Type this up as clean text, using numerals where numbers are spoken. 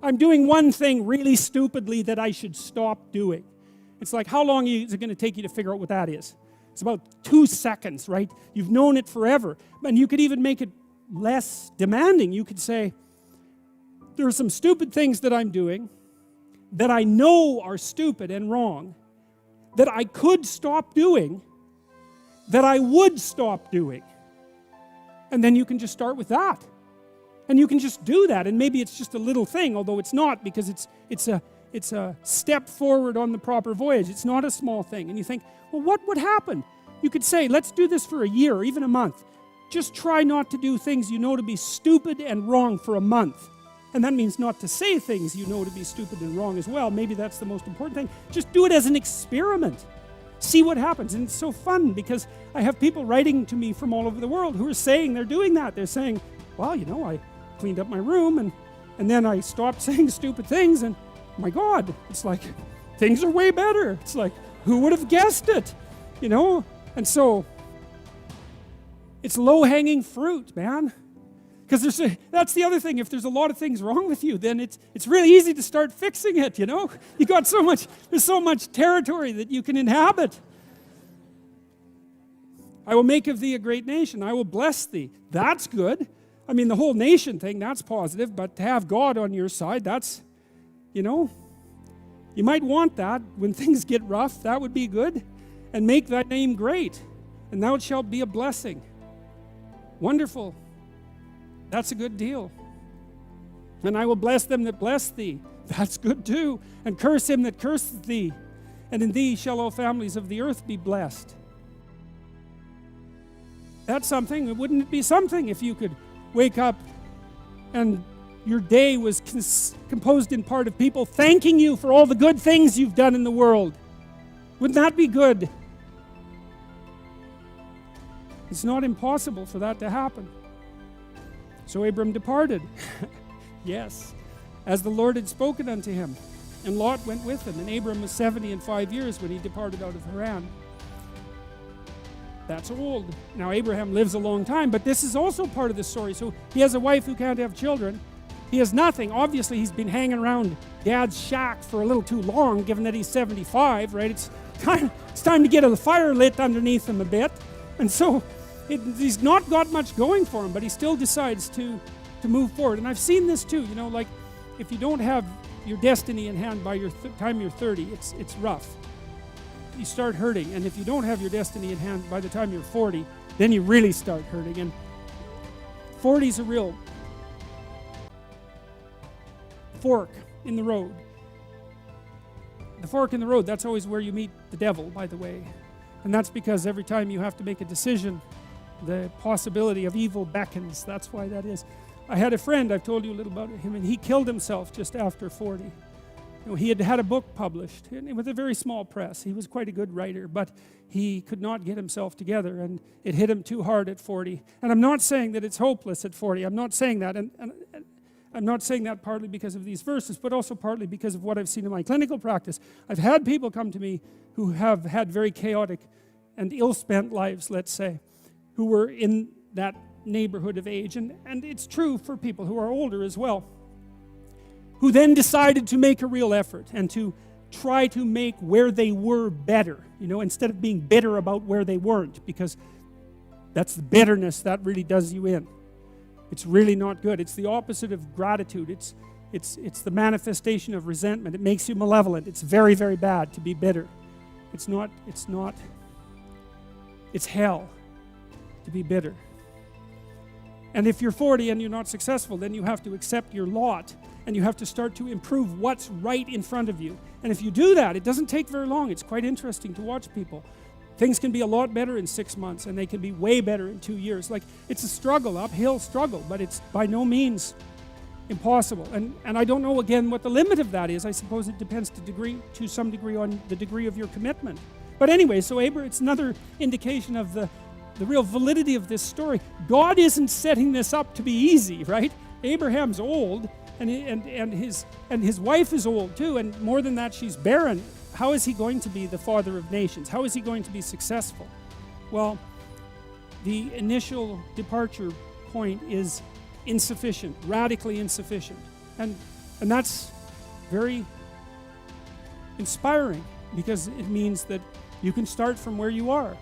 I'm doing one thing really stupidly that I should stop doing. It's like, how long is it going to take you to figure out what that is? It's about 2 seconds, right? You've known it forever. And you could even make it less demanding. You could say, there are some stupid things that I'm doing that I know are stupid and wrong, that I could stop doing, that I would stop doing. And then you can just start with that. And you can just do that. And maybe it's just a little thing, although it's not, because it's a step forward on the proper voyage. It's not a small thing. And you think, well, what would happen? You could say, let's do this for a year or even a month. Just try not to do things you know to be stupid and wrong for a month. And that means not to say things you know to be stupid and wrong as well. Maybe that's the most important thing. Just do it as an experiment. See what happens. And it's so fun because I have people writing to me from all over the world who are saying they're doing that. They're saying, well, you know, I cleaned up my room and then I stopped saying stupid things and my God, it's like things are way better. It's like, who would have guessed it? You know? And so it's low-hanging fruit, man. Because that's the other thing. If there's a lot of things wrong with you, then it's really easy to start fixing it, you know? You got there's so much territory that you can inhabit. I will make of thee a great nation. I will bless thee. That's good. I mean, the whole nation thing, that's positive, but to have God on your side, that's, you know, you might want that when things get rough. That would be good. And make thy name great, and thou shalt be a blessing. Wonderful. That's a good deal. And I will bless them that bless thee. That's good too. And curse him that curseth thee. And in thee shall all families of the earth be blessed. That's something. Wouldn't it be something if you could wake up and your day was composed in part of people thanking you for all the good things you've done in the world? Wouldn't that be good? It's not impossible for that to happen. So Abram departed, yes, as the Lord had spoken unto him. And Lot went with him. And Abram was 70 and 5 years when he departed out of Haran. That's old. Now Abraham lives a long time, but this is also part of the story. So he has a wife who can't have children. He has nothing. Obviously, he's been hanging around Dad's shack for a little too long, given that he's 75, right? It's time to get a fire lit underneath him a bit. And so he's not got much going for him, but he still decides to move forward. And I've seen this too, you know, like if you don't have your destiny in hand by your time you're 30, it's rough. You start hurting. And if you don't have your destiny in hand by the time you're 40, then you really start hurting. And 40 is a real fork in the road. The fork in the road, that's always where you meet the devil, by the way. And that's because every time you have to make a decision, the possibility of evil beckons. That's why that is. I had a friend, I've told you a little about him, and he killed himself just after 40. You know, he had had a book published with a very small press. He was quite a good writer, but he could not get himself together, and it hit him too hard at 40. And I'm not saying that it's hopeless at 40. I'm not saying that. And I'm not saying that partly because of these verses, but also partly because of what I've seen in my clinical practice. I've had people come to me who have had very chaotic and ill-spent lives, let's say, who were in that neighborhood of age. And it's true for people who are older as well, who then decided to make a real effort and to try to make where they were better, you know, instead of being bitter about where they weren't, because that's the bitterness that really does you in. It's really not good. It's the opposite of gratitude. It's the manifestation of resentment. It makes you malevolent. It's very, very bad to be bitter. It's hell to be bitter. And if you're 40 and you're not successful, then you have to accept your lot and you have to start to improve what's right in front of you. And if you do that, it doesn't take very long. It's quite interesting to watch people. Things can be a lot better in 6 months and they can be way better in 2 years. Like, it's a struggle, uphill struggle, but it's by no means impossible. And I don't know, again, what the limit of that is. I suppose it depends to some degree on the degree of your commitment. But anyway, so it's another indication of the real validity of this story. God isn't setting this up to be easy, right? Abraham's old, and his wife is old too, and more than that, she's barren. How is he going to be the father of nations? How is he going to be successful? Well, the initial departure point is insufficient, radically insufficient. And And that's very inspiring, because it means that you can start from where you are.